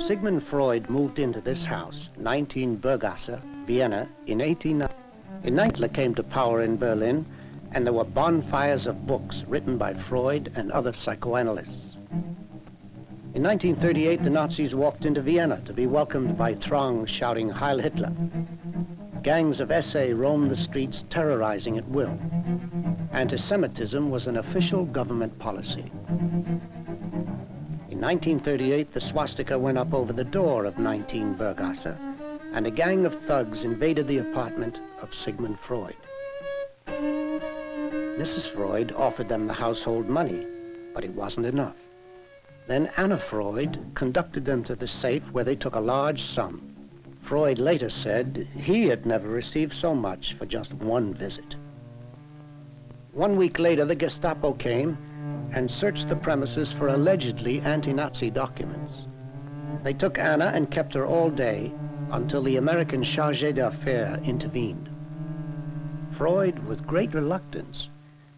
Sigmund Freud moved into this house, 19 Burggasse, Vienna, in 1890. Hitler came to power in Berlin, and there were bonfires of books written by Freud and other psychoanalysts. In 1938, the Nazis walked into Vienna to be welcomed by throngs shouting Heil Hitler. Gangs of SA roamed the streets, terrorizing at will. Anti-Semitism was an official government policy. In 1938, the swastika went up over the door of 19 Burggasse, and a gang of thugs invaded the apartment of Sigmund Freud. Mrs. Freud offered them the household money, but it wasn't enough. Then Anna Freud conducted them to the safe, where they took a large sum. Freud later said he had never received so much for just one visit. 1 week later, the Gestapo came and searched the premises for allegedly anti-Nazi documents. They took Anna and kept her all day until the American chargé d'affaires intervened. Freud, with great reluctance,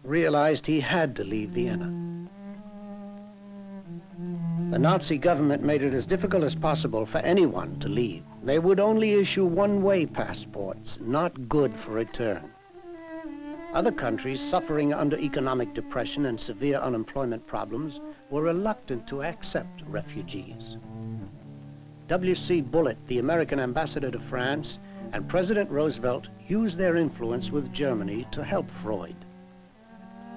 realized he had to leave Vienna. The Nazi government made it as difficult as possible for anyone to leave. They would only issue one-way passports, not good for return. Other countries suffering under economic depression and severe unemployment problems were reluctant to accept refugees. W.C. Bullitt, the American ambassador to France, and President Roosevelt used their influence with Germany to help Freud.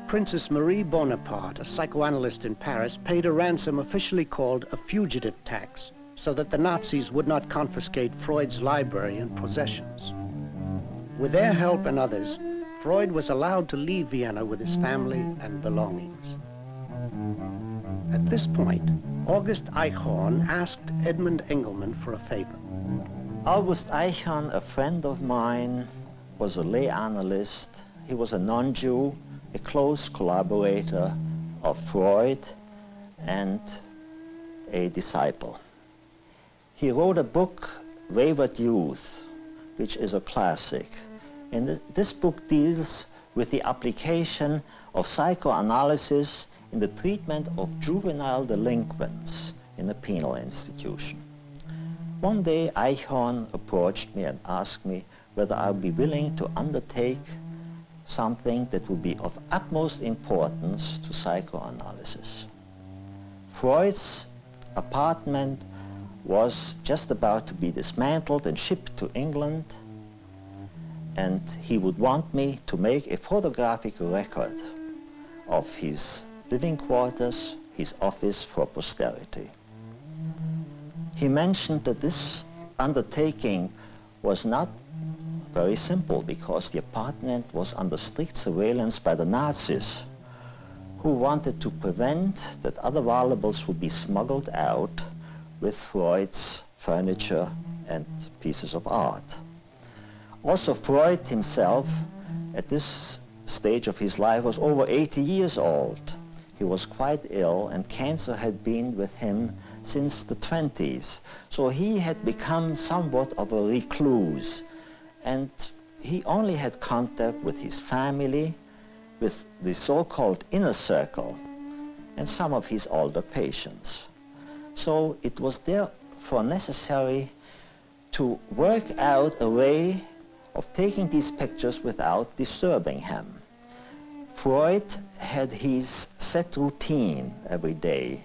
Princess Marie Bonaparte, a psychoanalyst in Paris, paid a ransom officially called a fugitive tax so that the Nazis would not confiscate Freud's library and possessions. With their help and others, Freud was allowed to leave Vienna with his family and belongings. At this point, August Eichhorn asked Edmund Engelmann for a favor. August Eichhorn, a friend of mine, was a lay analyst. He was a non-Jew, a close collaborator of Freud and a disciple. He wrote a book, Wayward Youth, which is a classic. And this book deals with the application of psychoanalysis in the treatment of juvenile delinquents in a penal institution. One day, Eichhorn approached me and asked me whether I would be willing to undertake something that would be of utmost importance to psychoanalysis. Freud's apartment was just about to be dismantled and shipped to England, and he would want me to make a photographic record of his living quarters, his office for posterity. He mentioned that this undertaking was not very simple because the apartment was under strict surveillance by the Nazis, who wanted to prevent that other valuables would be smuggled out with Freud's furniture and pieces of art. Also, Freud himself, at this stage of his life, was over 80 years old. He was quite ill, and cancer had been with him since the 20s. So he had become somewhat of a recluse, and he only had contact with his family, with the so-called inner circle, and some of his older patients. So it was therefore necessary to work out a way of taking these pictures without disturbing him. Freud had his set routine every day,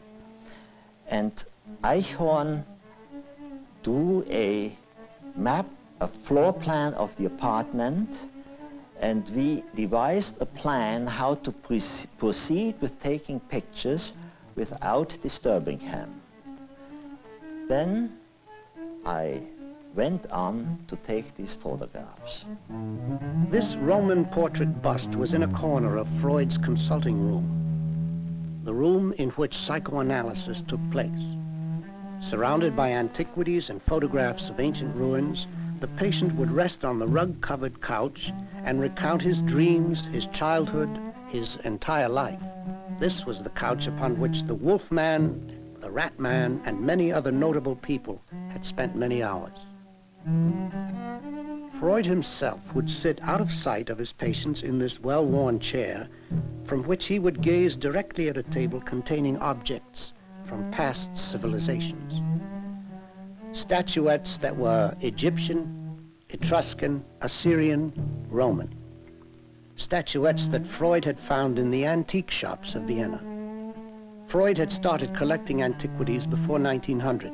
and Eichhorn drew a map, a floor plan of the apartment, and we devised a plan how to proceed with taking pictures without disturbing him. Then I went on to take these photographs. This Roman portrait bust was in a corner of Freud's consulting room, the room in which psychoanalysis took place. Surrounded by antiquities and photographs of ancient ruins, the patient would rest on the rug-covered couch and recount his dreams, his childhood, his entire life. This was the couch upon which the Wolf Man, the Rat Man, and many other notable people had spent many hours. Freud himself would sit out of sight of his patients in this well-worn chair, from which he would gaze directly at a table containing objects from past civilizations. Statuettes that were Egyptian, Etruscan, Assyrian, Roman. Statuettes that Freud had found in the antique shops of Vienna. Freud had started collecting antiquities before 1900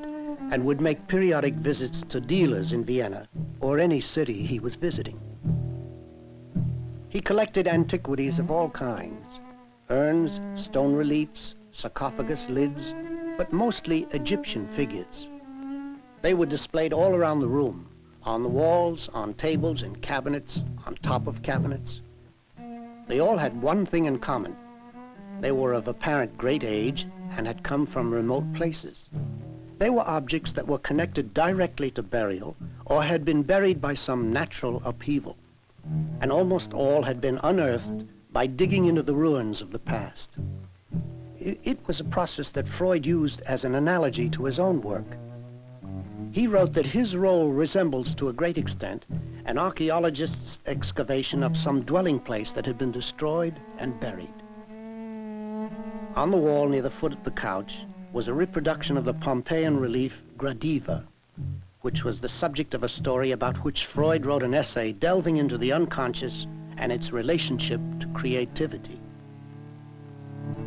and would make periodic visits to dealers in Vienna or any city he was visiting. He collected antiquities of all kinds: urns, stone reliefs, sarcophagus lids, but mostly Egyptian figures. They were displayed all around the room, on the walls, on tables, in cabinets, on top of cabinets. They all had one thing in common. They were of apparent great age and had come from remote places. They were objects that were connected directly to burial or had been buried by some natural upheaval. And almost all had been unearthed by digging into the ruins of the past. It was a process that Freud used as an analogy to his own work. He wrote that his role resembles to a great extent an archaeologist's excavation of some dwelling place that had been destroyed and buried. On the wall near the foot of the couch was a reproduction of the Pompeian relief Gradiva, which was the subject of a story about which Freud wrote an essay delving into the unconscious and its relationship to creativity.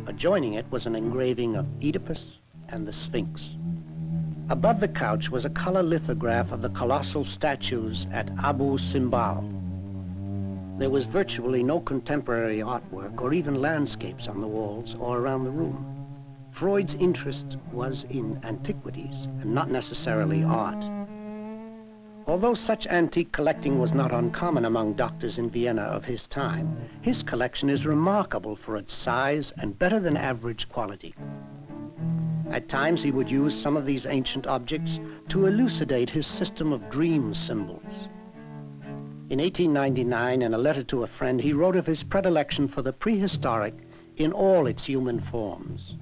Adjoining it was an engraving of Oedipus and the Sphinx. Above the couch was a color lithograph of the colossal statues at Abu Simbel. There was virtually no contemporary artwork or even landscapes on the walls or around the room. Freud's interest was in antiquities and not necessarily art. Although such antique collecting was not uncommon among doctors in Vienna of his time, his collection is remarkable for its size and better than average quality. At times he would use some of these ancient objects to elucidate his system of dream symbols. In 1899, in a letter to a friend, he wrote of his predilection for the prehistoric in all its human forms.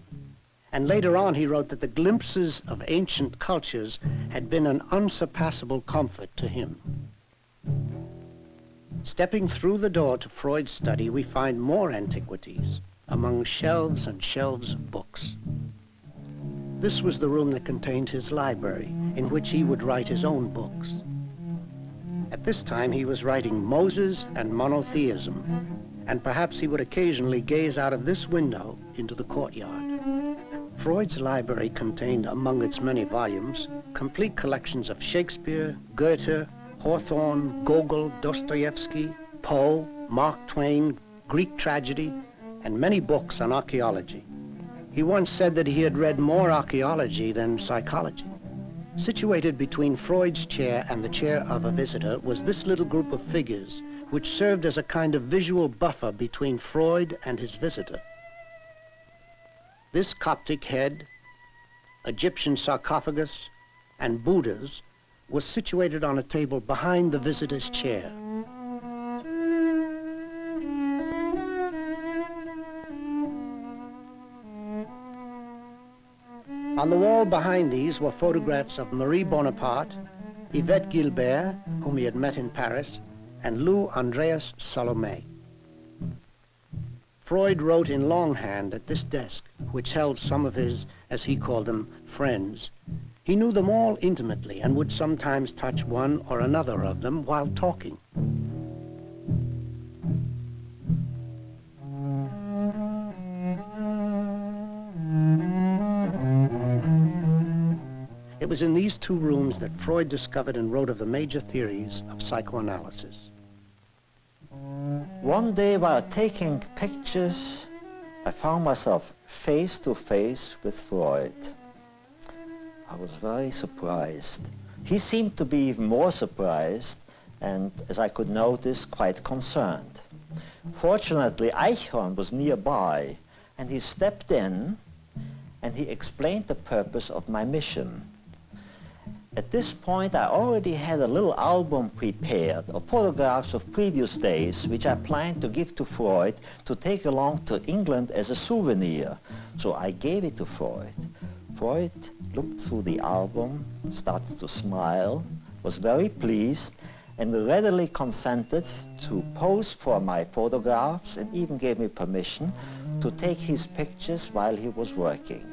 And later on he wrote that the glimpses of ancient cultures had been an unsurpassable comfort to him. Stepping through the door to Freud's study, we find more antiquities among shelves and shelves of books. This was the room that contained his library, in which he would write his own books. At this time he was writing Moses and Monotheism, and perhaps he would occasionally gaze out of this window into the courtyard. Freud's library contained, among its many volumes, complete collections of Shakespeare, Goethe, Hawthorne, Gogol, Dostoevsky, Poe, Mark Twain, Greek tragedy, and many books on archaeology. He once said that he had read more archaeology than psychology. Situated between Freud's chair and the chair of a visitor was this little group of figures, which served as a kind of visual buffer between Freud and his visitor. This Coptic head, Egyptian sarcophagus, and Buddhas was situated on a table behind the visitor's chair. On the wall behind these were photographs of Marie Bonaparte, Yvette Gilbert, whom he had met in Paris, and Lou Andreas Salome. Freud wrote in longhand at this desk, which held some of his, as he called them, friends. He knew them all intimately and would sometimes touch one or another of them while talking. It was in these two rooms that Freud discovered and wrote of the major theories of psychoanalysis. One day while taking pictures, I found myself face to face with Freud. I was very surprised. He seemed to be even more surprised and, as I could notice, quite concerned. Fortunately, Eichhorn was nearby, and he stepped in and he explained the purpose of my mission. At this point, I already had a little album prepared of photographs of previous days, which I planned to give to Freud to take along to England as a souvenir. So I gave it to Freud. Freud looked through the album, started to smile, was very pleased, and readily consented to pose for my photographs and even gave me permission to take his pictures while he was working.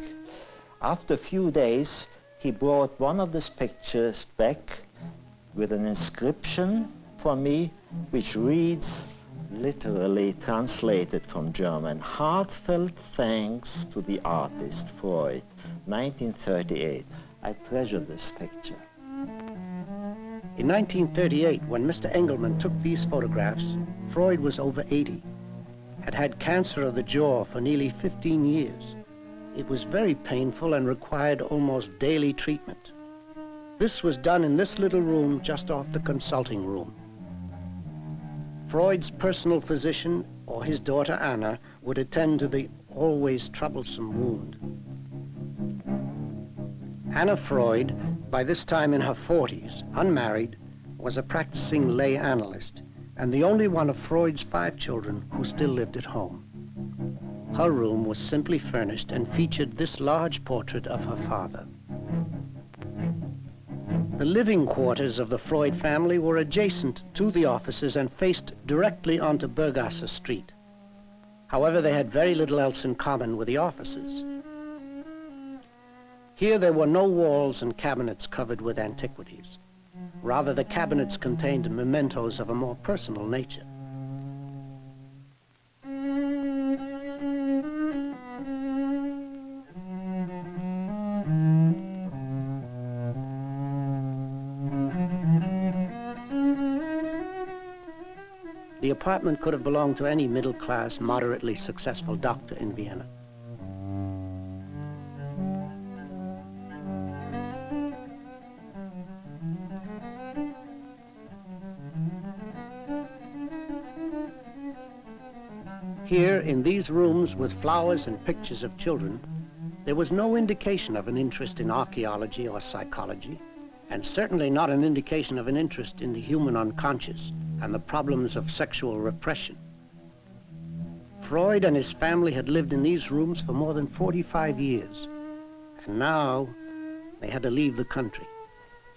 After a few days, he brought one of these pictures back with an inscription for me, which reads, literally translated from German, "Heartfelt thanks to the artist Freud, 1938. I treasure this picture. In 1938, when Mr. Engelmann took these photographs, Freud was over 80, had had cancer of the jaw for nearly 15 years. It was very painful and required almost daily treatment. This was done in this little room just off the consulting room. Freud's personal physician or his daughter Anna would attend to the always troublesome wound. Anna Freud, by this time in her 40s, unmarried, was a practicing lay analyst and the only one of Freud's 5 children who still lived at home. Her room was simply furnished and featured this large portrait of her father. The living quarters of the Freud family were adjacent to the offices and faced directly onto Bergasse Street. However, they had very little else in common with the offices. Here there were no walls and cabinets covered with antiquities. Rather, the cabinets contained mementos of a more personal nature. The apartment could have belonged to any middle-class, moderately successful doctor in Vienna. Here, in these rooms with flowers and pictures of children, there was no indication of an interest in archaeology or psychology, and certainly not an indication of an interest in the human unconscious and the problems of sexual repression. Freud and his family had lived in these rooms for more than 45 years, and now they had to leave the country.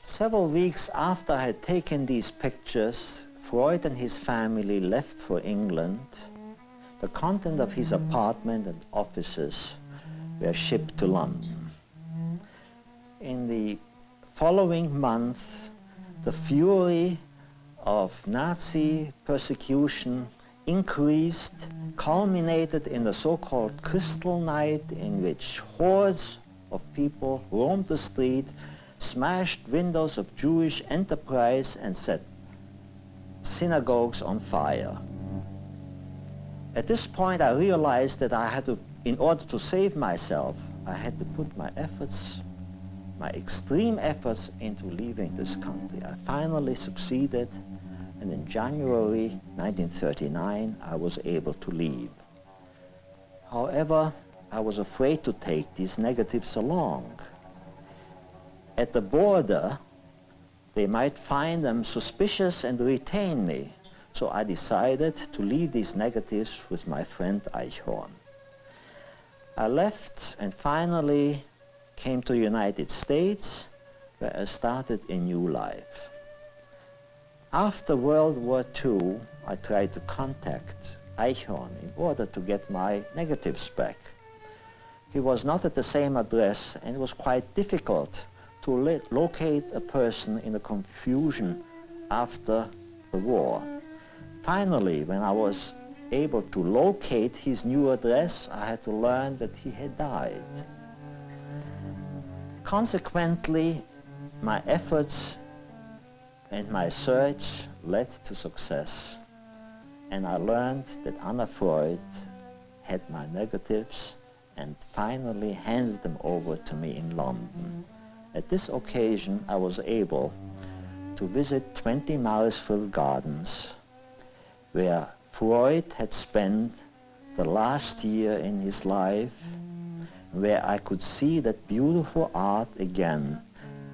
Several weeks after I had taken these pictures, Freud and his family left for England. The content of his apartment and offices were shipped to London. In the following month, the fury of Nazi persecution increased, culminated in the so-called Crystal Night, in which hordes of people roamed the street, smashed windows of Jewish enterprise, and set synagogues on fire. At this point, I realized that I had to, in order to save myself, I had to put my efforts, my extreme efforts, into leaving this country. I finally succeeded, and in January 1939, I was able to leave. However, I was afraid to take these negatives along. At the border, they might find them suspicious and retain me. So I decided to leave these negatives with my friend Eichhorn. I left and finally came to the United States, where I started a new life. After World War II, I tried to contact Eichhorn in order to get my negatives back. He was not at the same address, and it was quite difficult to locate a person in the confusion after the war. Finally, when I was able to locate his new address, I had to learn that he had died. Consequently, my efforts and my search led to success, and I learned that Anna Freud had my negatives and finally handed them over to me in London. At this occasion, I was able to visit 20 Marisfield Gardens, where Freud had spent the last year in his life, where I could see that beautiful art again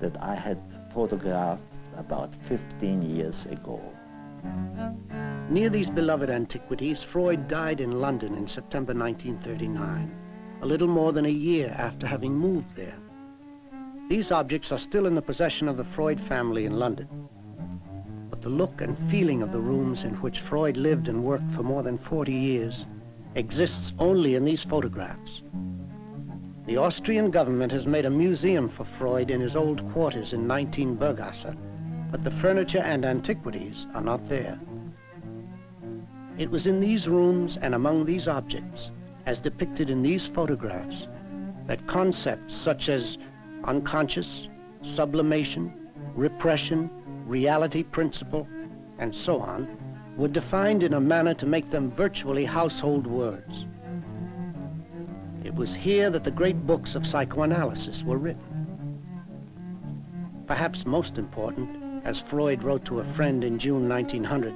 that I had photographed about 15 years ago. Near these beloved antiquities, Freud died in London in September 1939, a little more than a year after having moved there. These objects are still in the possession of the Freud family in London. But the look and feeling of the rooms in which Freud lived and worked for more than 40 years exists only in these photographs. The Austrian government has made a museum for Freud in his old quarters in 19 Bergasse, but the furniture and antiquities are not there. It was in these rooms and among these objects, as depicted in these photographs, that concepts such as unconscious, sublimation, repression, reality principle, and so on, were defined in a manner to make them virtually household words. It was here that the great books of psychoanalysis were written. Perhaps most important, as Freud wrote to a friend in June 1900,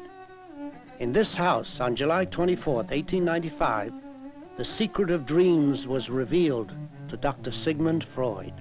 in this house on July 24th, 1895, the secret of dreams was revealed to Dr. Sigmund Freud.